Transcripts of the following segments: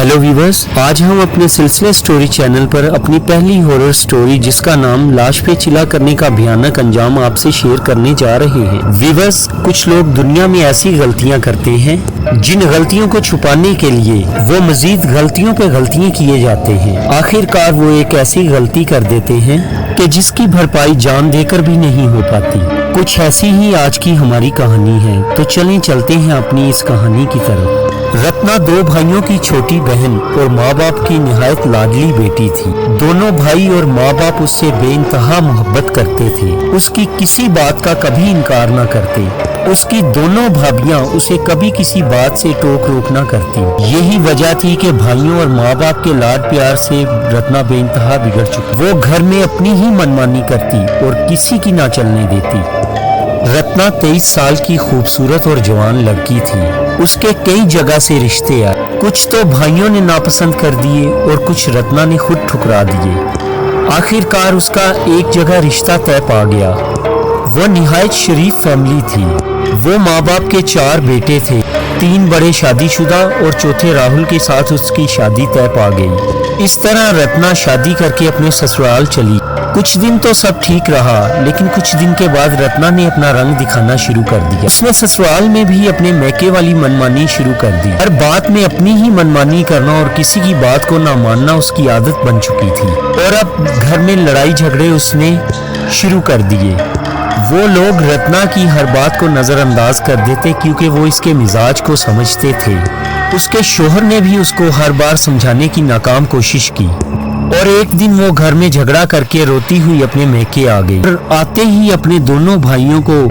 Hello viewers, आज हम अपने सिलसिले स्टोरी चैनल पर अपनी पहली हॉरर स्टोरी जिसका नाम लाश पे चिल्ला करने का भयानक अंजाम आपसे शेयर करने जा रहे हैं। वीवर्स, कुछ लोग दुनिया में ऐसी गलतियां करते हैं जिन गलतियों को छुपाने के लिए वो मजीद गलतियों पे गलतियां किए जाते हैं। आखिरकार वो एक ऐसी गलती कर देते हैं कि जिसकी भरपाई जान देकर भी नहीं हो पाती। कुछ ऐसी ही आज की हमारी कहानी है, तो चलें चलते हैं अपनी इस कहानी की तरफ। रत्ना दो भाइयों की छोटी बहन और माँ बाप की निहायत लाडली बेटी थी। दोनों भाई और माँ बाप उससे बेइंतहा मोहब्बत करते थे। उसकी किसी बात का कभी इनकार न करते। उसकी दोनों भाभियाँ उसे कभी किसी बात से टोक रोक न करती। यही वजह थी कि भाइयों और माँ बाप के लाड प्यार से रत्ना बेइंतहा बिगड़ चुकी। वो घर में अपनी ही मनमानी करती और किसी की ना चलने देती। रत्ना 23 साल की खूबसूरत और जवान लड़की थी। उसके कई जगह से रिश्ते आए। कुछ तो भाइयों ने नापसंद कर दिए और कुछ रत्ना ने खुद ठुकरा दिए। आखिरकार उसका एक जगह रिश्ता तय पा गया। वो निहायत शरीफ फैमिली थी। वो माँ बाप के 4 बेटे थे। 3 बड़े शादीशुदा और चौथे राहुल के साथ उसकी शादी तय पा गई। इस तरह रत्ना शादी करके अपने ससुराल चली। कुछ दिन तो सब ठीक रहा, लेकिन कुछ दिन के बाद रत्ना ने अपना रंग दिखाना शुरू कर दिया। उसने ससुराल में भी अपने मैके वाली मनमानी शुरू कर दी। हर बात में अपनी ही मनमानी करना और किसी की बात को ना मानना उसकी आदत बन चुकी थी। और अब घर में लड़ाई झगड़े उसने शुरू कर दिए। वो लोग रत्ना की हर बात को नजरअंदाज कर देते क्योंकि वो इसके मिजाज को समझते थे। उसके शोहर ने भी उसको हर बार समझाने की नाकाम कोशिश की और एक दिन वो घर में झगड़ा करके रोती हुई अपने मैके आ गई। और आते ही अपने दोनों भाइयों को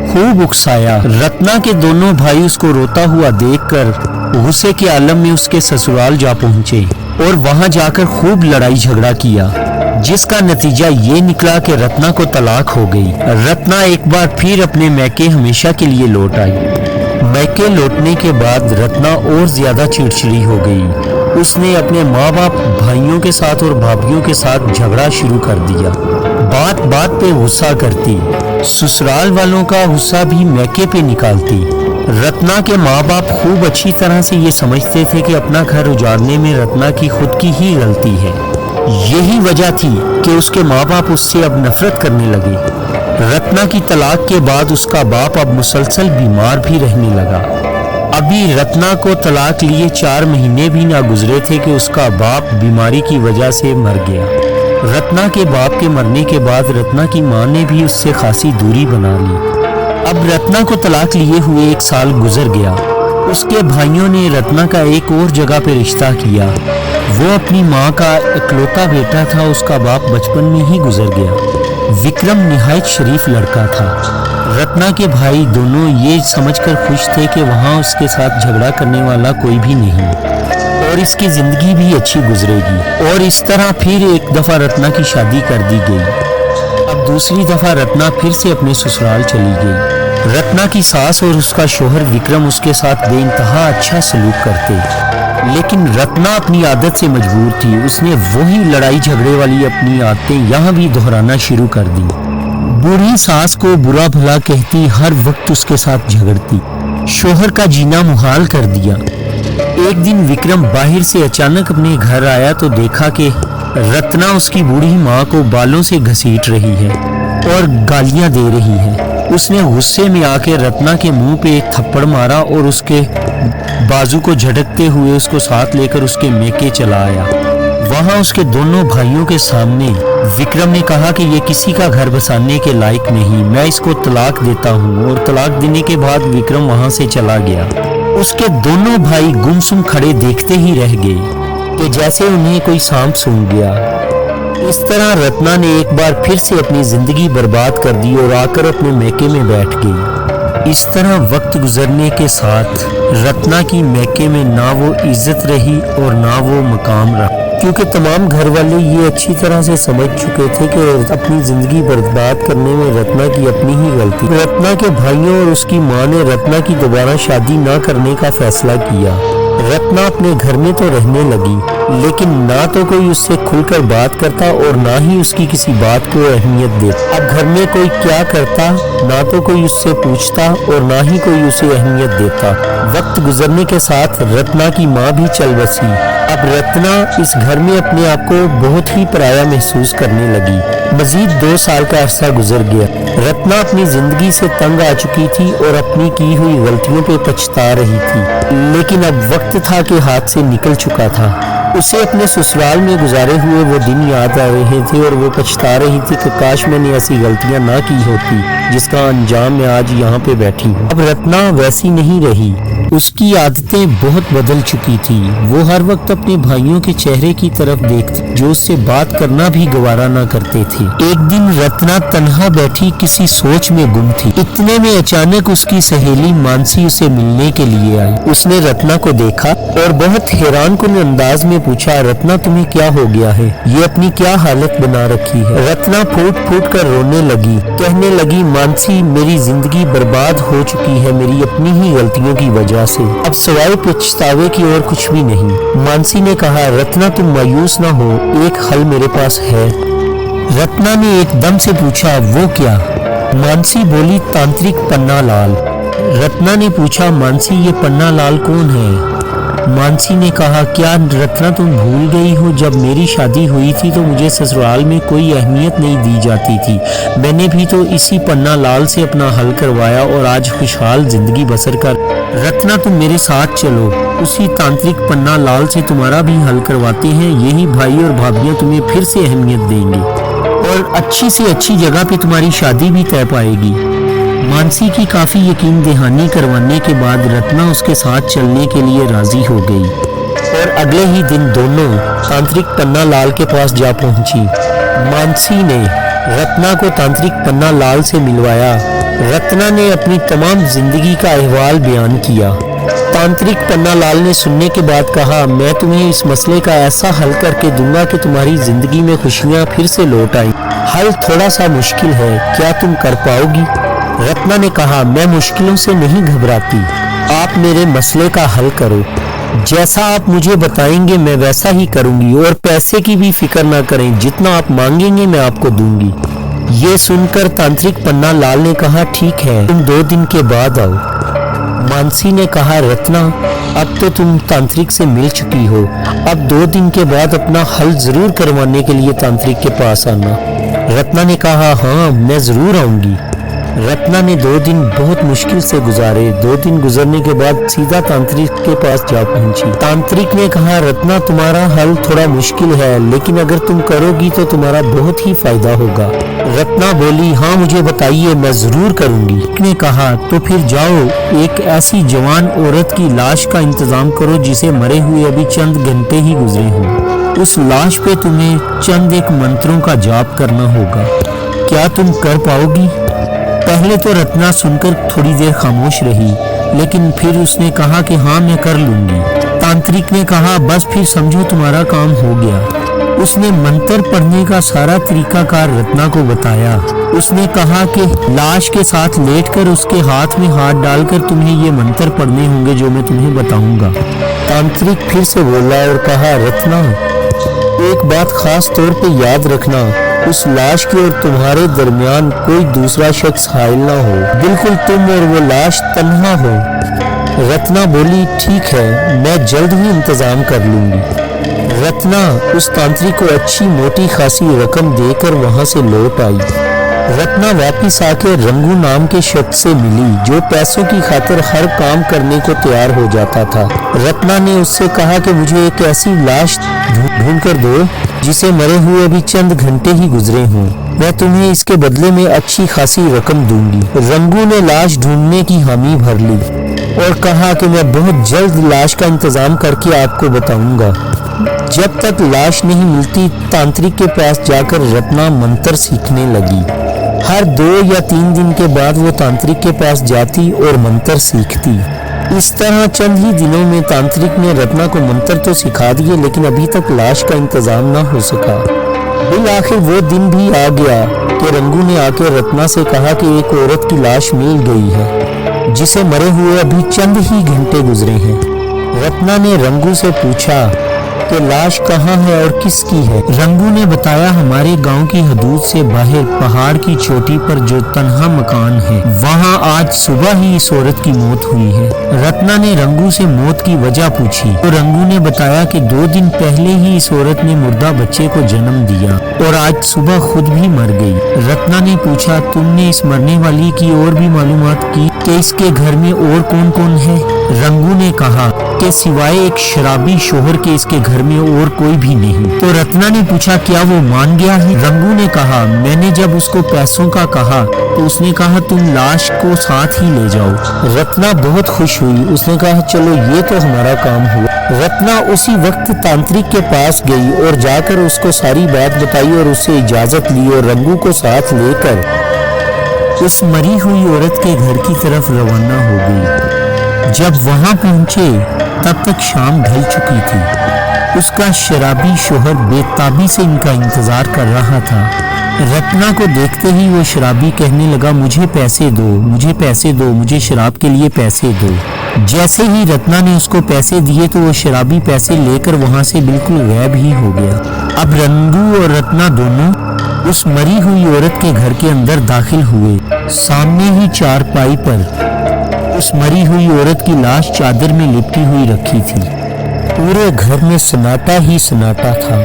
खूब उकसाया। रत्ना के दोनों भाई उसको रोता हुआ देखकर गुस्से के आलम में उसके ससुराल जा पहुंचे और वहां जाकर खूब लड़ाई झगड़ा किया, जिसका नतीजा ये निकला कि रत्ना को तलाक हो गई। रत्ना एक बार फिर अपने मैके हमेशा के लिए लौट आई। मैके लौटने के बाद रत्ना और ज्यादा चिड़चिड़ी हो गई। उसने अपने माँ बाप, भाइयों के साथ और भाभियों के साथ झगड़ा शुरू कर दिया। बात बात पे गुस्सा करती। ससुराल वालों का गुस्सा भी मैके पे निकालती। रत्ना के माँ बाप खूब अच्छी तरह से ये समझते थे कि अपना घर उजाड़ने में रत्ना की खुद की ही गलती है। यही वजह थी कि उसके माँ बाप उससे अब नफरत करने लगे। रत्ना की तलाक के बाद उसका बाप अब मुसलसल बीमार भी रहने लगा। अभी रत्ना को तलाक लिए 4 महीने भी ना गुजरे थे कि उसका बाप बीमारी की वजह से मर गया। रत्ना के बाप के मरने के बाद रत्ना की मां ने भी उससे खासी दूरी बना ली। अब रत्ना को तलाक लिए हुए 1 साल गुजर गया। उसके भाइयों ने रत्ना का एक और जगह पे रिश्ता किया। वो अपनी माँ का इकलौता बेटा था। उसका बाप बचपन में ही गुजर गया। विक्रम निहायत शरीफ लड़का था। रत्ना के भाई दोनों ये समझकर खुश थे कि वहाँ उसके साथ झगड़ा करने वाला कोई भी नहीं और इसकी जिंदगी भी अच्छी गुजरेगी। और इस तरह फिर एक दफा रत्ना की शादी कर दी गई। अब दूसरी दफा रत्ना फिर से अपने ससुराल चली गई। रत्ना की सास और उसका शोहर विक्रम उसके साथ बेइंतहा अच्छा सलूक करते, लेकिन रत्ना अपनी आदत से मजबूर थी। उसने वही लड़ाई झगड़े वाली अपनी आदतें यहाँ भी दोहराना शुरू कर दी। बूढ़ी सास को बुरा भला कहती, हर वक्त उसके साथ झगड़ती, शोहर का जीना मुहाल कर दिया। एक दिन विक्रम बाहर से अचानक अपने घर आया तो देखा कि रत्ना उसकी बूढ़ी माँ को बालों से घसीट रही है और गालियां दे रही है। उसने गुस्से में आके रत्ना के मुंह पे एक थप्पड़ मारा और उसके बाजू को झटकते हुए उसको साथ लेकर उसके मैके चला आया। वहां उसके दोनों भाइयों के सामने विक्रम ने कहा कि ये किसी का घर बसाने के लायक नहीं, मैं इसको तलाक देता हूँ। और तलाक देने के बाद विक्रम वहां से चला गया। उसके दोनों भाई गुमसुम खड़े देखते ही रह गए कि जैसे उन्हें कोई सांप सूंघ गया। इस तरह रत्ना ने एक बार फिर से अपनी जिंदगी बर्बाद कर दी और आकर अपने मैके में बैठ गई। इस तरह वक्त गुजरने के साथ रत्ना की मैके में ना वो इज्जत रही और ना वो मकाम रहा, क्योंकि तमाम घर वाले ये अच्छी तरह से समझ चुके थे कि अपनी जिंदगी बर्बाद करने में रत्ना की अपनी ही गलती। रत्ना के भाइयों और उसकी मां ने रत्ना की दोबारा शादी ना करने का फैसला किया। रत्ना अपने घर में तो रहने लगी, लेकिन ना तो कोई उससे खुलकर बात करता और ना ही उसकी किसी बात को अहमियत देता। अब घर में कोई क्या करता, ना तो कोई उससे पूछता और ना ही कोई उसे अहमियत देता। वक्त गुजरने के साथ रत्ना की माँ भी चल बसी। अब रत्ना इस घर में अपने आप को बहुत ही पराया महसूस करने लगी। मजीद 2 साल का अरसा गुजर गया। रत्ना अपनी जिंदगी से तंग आ चुकी थी और अपनी की हुई गलतियों पे पछता रही थी, लेकिन अब वक्त था कि हाथ से निकल चुका था। उसे अपने ससुराल में गुजारे हुए वो दिन याद आ रहे थे और वो पछता रही थी कि काश मैंने ऐसी गलतियां ना की होती जिसका अंजाम मैं आज यहाँ पे बैठी हूँ। अब रत्ना वैसी नहीं रही। उसकी आदतें बहुत बदल चुकी थी। वो हर वक्त अपने भाइयों के चेहरे की तरफ देखती, जो उससे बात करना भी गवारा ना करते थे। एक दिन रत्ना तन्हा बैठी किसी सोच में गुम थी। इतने में अचानक उसकी सहेली मानसी उसे मिलने के लिए आई। उसने रत्ना को देखा और बहुत हैरान कुन अंदाज में पूछा, रत्ना तुम्हें क्या हो गया है? ये अपनी क्या हालत बना रखी है? रत्ना फूट फूट कर रोने लगी, कहने लगी, मानसी मेरी जिंदगी बर्बाद हो चुकी है मेरी अपनी ही गलतियों की वजह से। अब सिवाय पछतावे की और कुछ भी नहीं। मानसी ने कहा, रत्ना तुम मायूस ना हो, एक हल मेरे पास है। रत्ना ने एकदम से पूछा, वो क्या? मानसी बोली, तांत्रिक पन्ना लाल। रत्ना ने पूछा, मानसी ये पन्ना लाल कौन है? मानसी ने कहा, क्या रत्ना तुम भूल गई हो, जब मेरी शादी हुई थी तो मुझे ससुराल में कोई अहमियत नहीं दी जाती थी। मैंने भी तो इसी पन्ना लाल से अपना हल करवाया और आज खुशहाल जिंदगी बसर कर। रत्ना तुम मेरे साथ चलो, उसी तांत्रिक पन्ना लाल से तुम्हारा भी हल करवाते हैं। यही भाई और भाभियां तुम्हें फिर से अहमियत देंगे और अच्छी से अच्छी जगह पे तुम्हारी शादी भी तय पाएगी। मानसी की काफी यकीन दहानी करवाने के बाद रत्ना उसके साथ चलने के लिए राजी हो गई और अगले ही दिन दोनों तांत्रिक पन्ना लाल के पास जा पहुंची। मानसी ने रत्ना को तांत्रिक पन्ना लाल से मिलवाया। रत्ना ने अपनी तमाम जिंदगी का अहवाल बयान किया। तांत्रिक पन्ना लाल ने सुनने के बाद कहा, मैं तुम्हें इस मसले का ऐसा हल करके दूंगा कि तुम्हारी जिंदगी में खुशियां फिर से लौट आए। हल थोड़ा सा मुश्किल है, क्या तुम कर पाओगी? रत्ना ने कहा, मैं मुश्किलों से नहीं घबराती, आप मेरे मसले का हल करो। जैसा आप मुझे बताएंगे मैं वैसा ही करूंगी और पैसे की भी फिक्र ना करें, जितना आप मांगेंगे मैं आपको दूंगी। ये सुनकर तांत्रिक पन्ना लाल ने कहा, ठीक है, तुम 2 दिन के बाद आओ। मानसी ने कहा, रत्ना अब तो तुम तांत्रिक से मिल चुकी हो, अब 2 दिन के बाद अपना हल जरूर करवाने के लिए तांत्रिक के पास आना। रत्ना ने कहा, हाँ मैं जरूर आऊंगी। रत्ना ने 2 दिन बहुत मुश्किल से गुजारे। 2 दिन गुजरने के बाद सीधा तांत्रिक के पास जा पहुंची। तांत्रिक ने कहा, रत्ना तुम्हारा हल थोड़ा मुश्किल है, लेकिन अगर तुम करोगी तो तुम्हारा बहुत ही फायदा होगा। रत्ना बोली, हाँ मुझे बताइए, मैं जरूर करूंगी। ने कहा, तो फिर जाओ, एक ऐसी जवान औरत की लाश का इंतजाम करो जिसे मरे हुए अभी चंद घंटे ही गुजरे हों। उस लाश पे तुम्हें चंद एक मंत्रों का जाप करना होगा। क्या तुम कर पाओगी? पहले तो रत्ना सुनकर थोड़ी देर खामोश रही, लेकिन फिर उसने कहा कि हाँ मैं कर लूंगी। तांत्रिक ने कहा, बस फिर समझो तुम्हारा काम हो गया। उसने मंत्र पढ़ने का सारा तरीकाकार रत्ना को बताया। उसने कहा कि लाश के साथ लेटकर उसके हाथ में हाथ डालकर तुम्हें ये मंत्र पढ़ने होंगे जो मैं तुम्हें बताऊंगा। तांत्रिक फिर से बोला और कहा, रत्ना एक बात खास तौर पे याद रखना, उस लाश के और तुम्हारे दरमियान कोई दूसरा शख्स हाइल ना हो, बिल्कुल तुम और वो लाश तन्हा हो। रत्ना बोली, ठीक है, मैं जल्द ही इंतजाम कर लूंगी। रत्ना उस तांत्रिक को अच्छी मोटी खासी रकम देकर वहां से लौट आई। रत्ना वापिस आके रंगू नाम के शख्स से मिली, जो पैसों की खातिर हर काम करने को तैयार हो जाता था। रत्ना ने उससे कहा कि मुझे एक ऐसी लाश ढूंढ कर दो जिसे मरे हुए अभी चंद घंटे ही गुजरे हों, मैं तुम्हें इसके बदले में अच्छी खासी रकम दूंगी। रंगू ने लाश ढूंढने की हामी भर ली और कहा कि मैं बहुत जल्द लाश का इंतजाम करके आपको बताऊंगा। जब तक लाश नहीं मिलती, तांत्रिक के पास जाकर रत्ना मंत्र सीखने लगी। हर 2 या 3 दिन के बाद वो तांत्रिक के पास जाती और मंत्र सीखती। इस तरह चंद ही दिनों में तांत्रिक ने रत्ना को मंत्र तो सिखा दिए, लेकिन अभी तक लाश का इंतजाम ना हो सका। बिल आखिर वो दिन भी आ गया कि रंगू ने आकर रत्ना से कहा कि एक औरत की लाश मिल गई है जिसे मरे हुए अभी चंद ही घंटे गुजरे हैं। रत्ना ने रंगू से पूछा कि लाश कहाँ है और किसकी है। रंगू ने बताया हमारे गांव की हदूद से बाहर पहाड़ की चोटी पर जो तन्हा मकान है वहाँ आज सुबह ही इस औरत की मौत हुई है। रत्ना ने रंगू से मौत की वजह पूछी तो रंगू ने बताया कि 2 दिन पहले ही इस औरत ने मुर्दा बच्चे को जन्म दिया और आज सुबह खुद भी मर गई। रत्ना ने पूछा तुमने इस मरने वाली की और भी मालूमात की कि इसके घर में और कौन कौन है। रंगू ने कहा कि सिवाय एक शराबी शोहर के इसके घर में और कोई भी नहीं। तो रत्ना ने पूछा क्या वो मान गया है। रंगू ने कहा मैंने जब उसको पैसों का कहा तो उसने कहा तुम लाश को साथ ही ले जाओ। रत्ना बहुत खुश हुई, उसने कहा चलो ये तो हमारा काम हुआ। रत्ना उसी वक्त तांत्रिक के पास गई और जाकर उसको सारी बात बताई और उससे इजाजत ली और रंगू को साथ लेकर उस मरी हुई औरत के घर की तरफ रवाना हो गई। जब वहां पहुंचे तब तक शाम ढल चुकी थी। उसका शराबी शोहर बेताबी से इनका इंतजार कर रहा था। रत्ना को देखते ही वो शराबी कहने लगा मुझे पैसे दो, मुझे पैसे दो, मुझे शराब के लिए पैसे दो। जैसे ही रत्ना ने उसको पैसे दिए तो वो शराबी पैसे लेकर वहां से बिल्कुल गायब ही हो गया। अब रंगू और रत्ना दोनों उस मरी हुई औरत के घर के अंदर दाखिल हुए। सामने ही चारपाई पर उस मरी हुई औरत की लाश चादर में लिपटी हुई रखी थी। पूरे घर में सन्नाटा ही सन्नाटा था।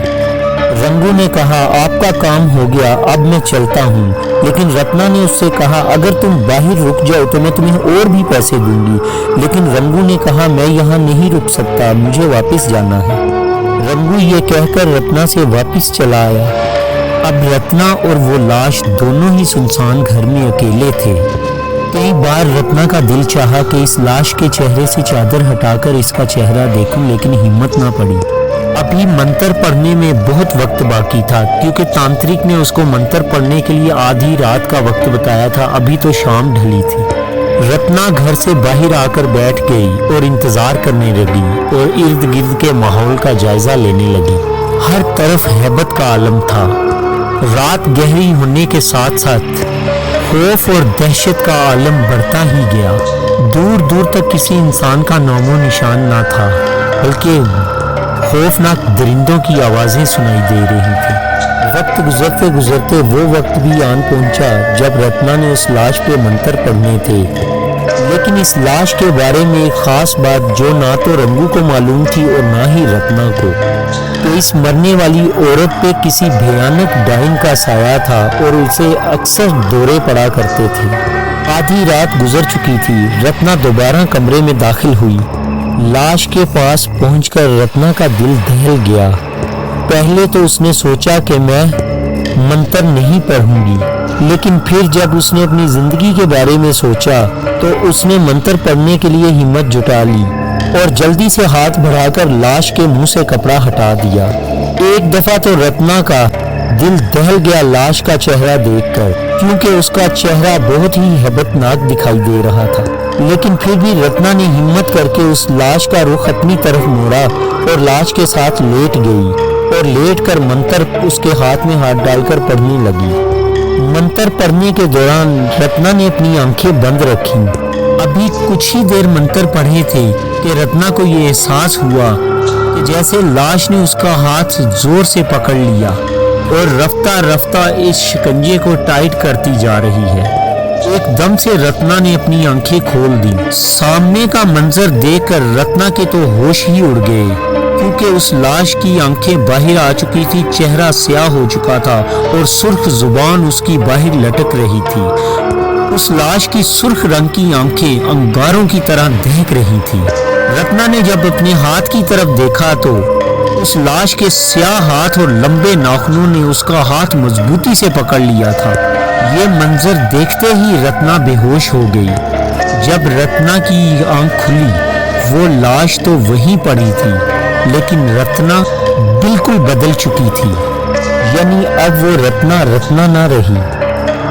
रंगू ने कहा आपका काम हो गया, अब मैं चलता हूँ। लेकिन रत्ना ने उससे कहा अगर तुम बाहर रुक जाओ तो मैं तुम्हें और भी पैसे दूंगी। लेकिन रंगू ने कहा मैं यहाँ नहीं रुक सकता, मुझे वापस जाना है। रंगू ये कहकर रत्ना से वापस चला आया। अब रत्ना और वो लाश दोनों ही सुनसान घर में अकेले थे। कई बार रत्ना का दिल चाहा कि इस लाश के चेहरे से चादर हटाकर इसका चेहरा देखूं, लेकिन हिम्मत ना पड़ी। अभी मंत्र पढ़ने में बहुत वक्त बाकी था क्योंकि तांत्रिक ने उसको मंत्र पढ़ने के लिए आधी रात का वक्त बताया था। अभी तो शाम ढली थी। रत्ना घर से बाहर आकर बैठ गई और इंतजार करने लगी और इर्द गिर्द के माहौल का जायजा लेने लगी। हर तरफ हैबत का आलम था। रात गहरी होने के साथ साथ खौफ और दहशत का आलम बढ़ता ही गया। दूर दूर तक किसी इंसान का नामो निशान ना था, बल्कि खौफनाक दरिंदों की आवाजें सुनाई दे रही थी। वक्त गुजरते गुजरते वो वक्त भी आन पहुंचा जब रत्ना ने उस लाश पे मंत्र पढ़ने थे। लेकिन इस लाश के बारे में एक खास बात जो ना तो रंगू को मालूम थी और ना ही रत्ना को, तो इस मरने वाली औरत पे किसी भयानक डाइन का साया था और उसे अक्सर दौरे पड़ा करते थे। आधी रात गुजर चुकी थी। रत्ना दोबारा कमरे में दाखिल हुई। लाश के पास पहुंचकर रत्ना का दिल दहल गया। पहले तो उसने सोचा कि मैं मंत्र नहीं पढ़ूंगी, लेकिन फिर जब उसने अपनी जिंदगी के बारे में सोचा तो उसने मंत्र पढ़ने के लिए हिम्मत जुटा ली और जल्दी से हाथ बढ़ाकर लाश के मुंह से कपड़ा हटा दिया। एक दफा तो रत्ना का दिल दहल गया लाश का चेहरा देखकर, क्योंकि उसका चेहरा बहुत ही हैबतनाक दिखाई दे रहा था। लेकिन फिर भी रत्ना ने हिम्मत करके उस लाश का रुख अपनी तरफ मोड़ा और लाश के साथ लेट गई और लेटकर मंत्र उसके हाथ में हाथ डालकर पढ़ने लगी। मंत्र पढ़ने के दौरान रत्ना ने अपनी आंखें बंद रखी। अभी कुछ ही देर मंत्र पढ़े थे कि रत्ना को ये एहसास हुआ कि जैसे लाश ने उसका हाथ जोर से पकड़ लिया और रफ्ता रफ्ता इस शिकंजे को टाइट करती जा रही है। एकदम से रत्ना ने अपनी आंखें खोल दी। सामने का मंजर देखकर रत्ना के तो होश ही उड़ गए, क्योंकि उस लाश की आंखें बाहर आ चुकी थी, चेहरा स्याह हो चुका था और सुर्ख जुबान उसकी बाहर लटक रही थी। उस लाश की सुर्ख रंग की आंखें अंगारों की तरह दहक रही थी। रत्ना ने जब अपने हाथ की तरफ देखा तो उस लाश के स्याह हाथ और लंबे नाखूनों ने उसका हाथ मजबूती से पकड़ लिया था। ये मंजर देखते ही रत्ना बेहोश हो गई। जब रत्ना की आंख खुली, वो लाश तो वहीं पड़ी थी, लेकिन रत्ना बिल्कुल बदल चुकी थी। यानी अब वो रत्ना ना रही,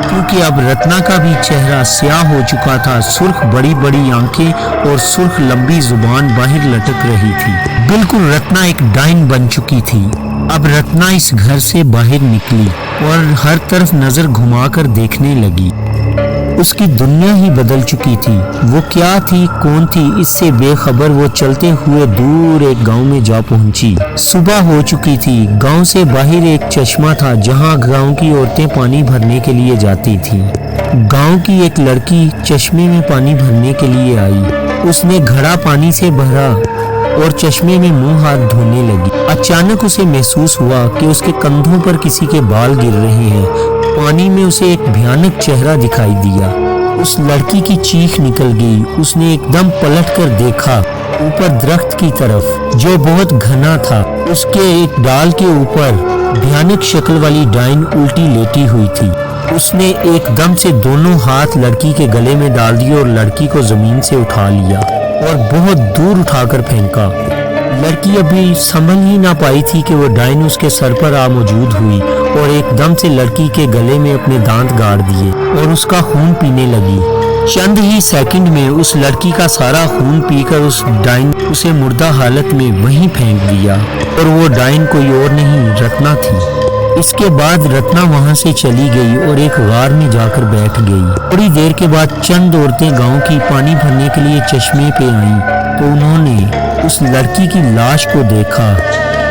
क्योंकि अब रत्ना का भी चेहरा स्याह हो चुका था। सुर्ख बड़ी बड़ी आंखें और सुर्ख लंबी जुबान बाहर लटक रही थी। बिल्कुल रत्ना एक डाइन बन चुकी थी। अब रत्ना इस घर से बाहर निकली और हर तरफ नजर घुमाकर देखने लगी। उसकी दुनिया ही बदल चुकी थी। वो क्या थी, कौन थी, इससे बेखबर वो चलते हुए दूर एक गांव में जा पहुंची। सुबह हो चुकी थी। गांव से बाहर एक चश्मा था जहां गांव की औरतें पानी भरने के लिए जाती थीं। गांव की एक लड़की चश्मे में पानी भरने के लिए आई। उसने घड़ा पानी से भरा और चश्मे में मुंह हाथ धोने लगी। अचानक उसे महसूस हुआ कि उसके कंधों पर किसी के बाल गिर रहे हैं। पानी में उसे एक भयानक चेहरा दिखाई दिया। उस लड़की की चीख निकल गई। उसने एकदम पलटकर देखा ऊपर दरख्त की तरफ जो बहुत घना था। उसके एक डाल के ऊपर भयानक शक्ल वाली डाइन उल्टी लेटी हुई थी। उसने एकदम से दोनों हाथ लड़की के गले में डाल दिए और लड़की को जमीन से उठा लिया और बहुत दूर उठाकर फेंका। लड़की अभी समझ ही ना पाई थी कि वो डाइन उसके सर पर आ मौजूद हुई और एकदम से लड़की के गले में अपने दांत गाड़ दिए और उसका खून पीने लगी। चंद ही सेकंड में उस लड़की का सारा खून पीकर उस डाइन उसे मुर्दा हालत में वहीं फेंक दिया और वो डाइन कोई और नहीं, रत्ना थी। इसके बाद रत्ना वहां से चली गई और एक गार में जाकर बैठ गई। थोड़ी देर के बाद चंद औरतें गांव की पानी भरने के लिए चश्मे पे आईं तो उन्होंने उस लड़की की लाश को देखा।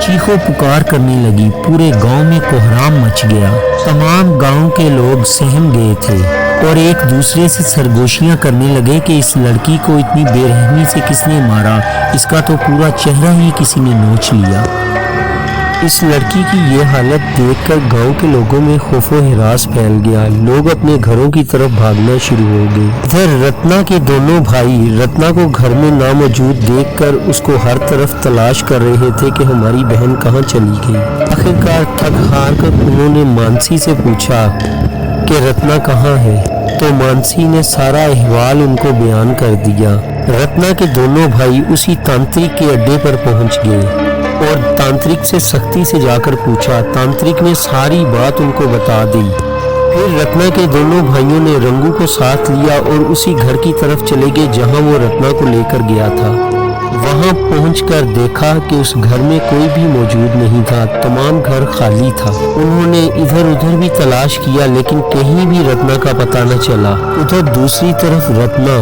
चीखों पुकार करने लगी। पूरे गांव में कोहराम मच गया। तमाम गांव के लोग सहम गए थे और एक दूसरे से सरगोशियां करने लगे कि इस लड़की को इतनी बेरहमी से किसने मारा। इसका तो पूरा चेहरा ही किसी ने नोच लिया। इस लड़की की ये हालत देखकर गांव के लोगों में खौफो हिरास फैल गया। लोग अपने घरों की तरफ भागना शुरू हो गए। इधर रत्ना के दोनों भाई रत्ना को घर में नामौजूद देखकर उसको हर तरफ तलाश कर रहे थे कि हमारी बहन कहाँ चली गई। आखिरकार थक हार कर उन्होंने मानसी से पूछा कि रत्ना कहाँ है, तो मानसी ने सारा अहवाल उनको बयान कर दिया। रत्ना के दोनों भाई उसी तांत्रिक के अड्डे पर पहुंच गए और तांत्रिक से सख्ती से जाकर पूछा। तांत्रिक ने सारी बात उनको बता दी। फिर रत्ना के दोनों भाइयों ने रंगू को साथ लिया और उसी घर की तरफ चले गए जहां वो रत्ना को लेकर गया था। वहां पहुंचकर देखा कि उस घर में कोई भी मौजूद नहीं था। तमाम घर खाली था। उन्होंने इधर उधर भी तलाश किया लेकिन कहीं भी रत्ना का पता न चला। उधर दूसरी तरफ रत्ना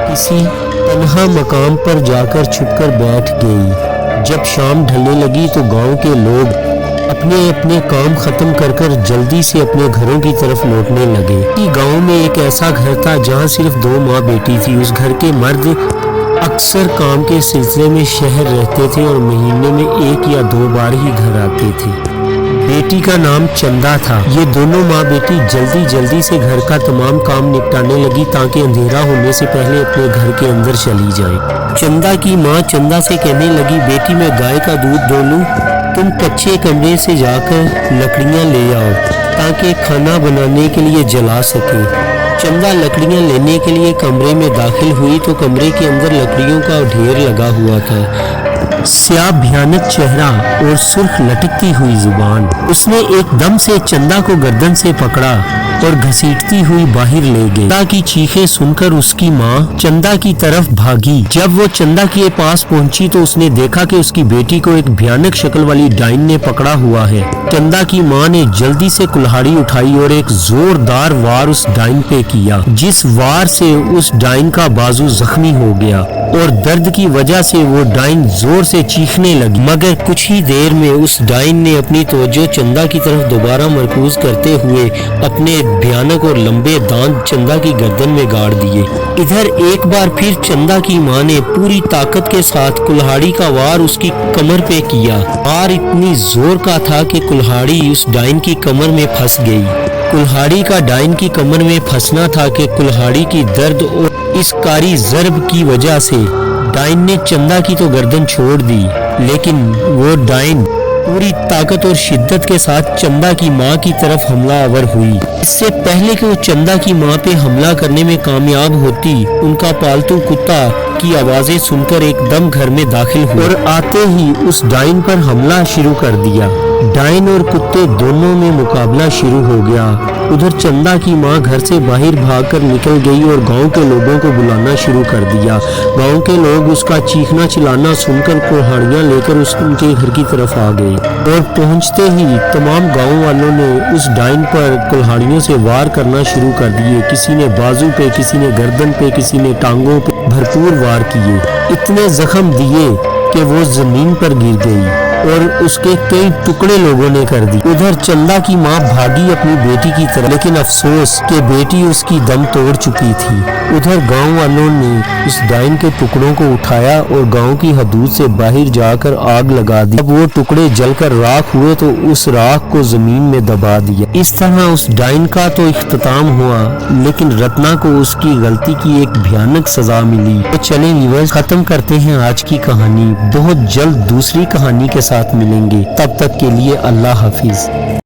किसी तन्हा मकाम पर जाकर छुपकर बैठ गई। जब शाम ढलने लगी तो गांव के लोग अपने अपने काम खत्म कर जल्दी से अपने घरों की तरफ लौटने लगे। गांव में एक ऐसा घर था जहां सिर्फ 2 माँ बेटी थी। उस घर के मर्द अक्सर काम के सिलसिले में शहर रहते थे और महीने में 1 या 2 बार ही घर आते थे। बेटी का नाम चंदा था। ये दोनों माँ बेटी जल्दी जल्दी से घर का तमाम काम निपटाने लगी ताकि अंधेरा होने से पहले अपने घर के अंदर चली जाए। चंदा की माँ चंदा से कहने लगी, बेटी मैं गाय का दूध दो लूं, तुम कच्चे कमरे से जाकर लकड़ियाँ ले आओ ताकि खाना बनाने के लिए जला सके। चंदा लकड़ियाँ लेने के लिए कमरे में दाखिल हुई तो कमरे के अंदर लकड़ियों का ढेर लगा हुआ था। स्याह भयानक चेहरा और सुर्ख लटकती हुई जुबान। उसने एकदम से चंदा को गर्दन से पकड़ा और घसीटती हुई बाहर ले गई। चंदा की चीखें सुनकर उसकी माँ चंदा की तरफ भागी। जब वो चंदा के पास पहुंची तो उसने देखा कि उसकी बेटी को एक भयानक शक्ल वाली डाइन ने पकड़ा हुआ है। चंदा की माँ ने जल्दी से कुल्हाड़ी उठाई और एक जोरदार वार उस डाइन पे किया, जिस वार से उस डाइन का बाजू जख्मी हो गया और दर्द की वजह से वो डाइन जोर से चीखने लगी। मगर कुछ ही देर में उस डाइन ने अपनी तवज्जो चंदा की तरफ दोबारा मरकूज करते हुए अपने भयानक और लंबे दांत चंदा की गर्दन में गाड़ दिए। इधर एक बार फिर चंदा की माँ ने पूरी ताकत के साथ कुल्हाड़ी का वार उसकी कमर पे किया। वार इतनी जोर का था कि कुल्हाड़ी उस डाइन की कमर में फंस गई। कुल्हाड़ी का डाइन की कमर में फंसना था कि कुल्हाड़ी की दर्द और इस कारी जर्ब की वजह से डाइन ने चंदा की तो गर्दन छोड़ दी, लेकिन वो डाइन पूरी ताकत और शिद्दत के साथ चंदा की माँ की तरफ हमलावर हुई। इससे पहले कि वो चंदा की माँ पे हमला करने में कामयाब होती, उनका पालतू कुत्ता की आवाजें सुनकर एकदम घर में दाखिल हुआ और आते ही उस डाइन पर हमला शुरू कर दिया। डाइन और कुत्ते दोनों में मुकाबला शुरू हो गया। उधर चंदा की माँ घर से बाहर भागकर निकल गई और गांव के लोगों को बुलाना शुरू कर दिया। गांव के लोग उसका चीखना चिल्लाना सुनकर कुल्हाड़ियां लेकर उनके घर की तरफ आ गए और पहुंचते ही तमाम गांव वालों ने उस डाइन पर कुल्हाड़ियों से वार करना शुरू कर दिए। किसी ने बाजू पे, किसी ने गर्दन पे, किसी ने टांगों पे भरपूर वार किए। इतने जख्म दिए कि वो जमीन पर गिर गई और उसके कई टुकड़े लोगों ने कर दी। उधर चंदा की माँ भागी अपनी बेटी की तरफ, लेकिन अफसोस कि बेटी उसकी दम तोड़ चुकी थी। उधर गांव वालों ने उस डाइन के टुकड़ों को उठाया और गांव की हदूद से बाहर जाकर आग लगा दी। अब वो टुकड़े जलकर राख हुए तो उस राख को जमीन में दबा दिया। इस तरह उस डाइन का तो इख्तिताम हुआ, लेकिन रत्ना को उसकी गलती की एक भयानक सजा मिली। तो चले व्यूअर्स, खत्म करते हैं आज की कहानी। बहुत जल्द दूसरी कहानी के साथ मिलेंगे। तब तक के लिए अल्लाह हाफिज।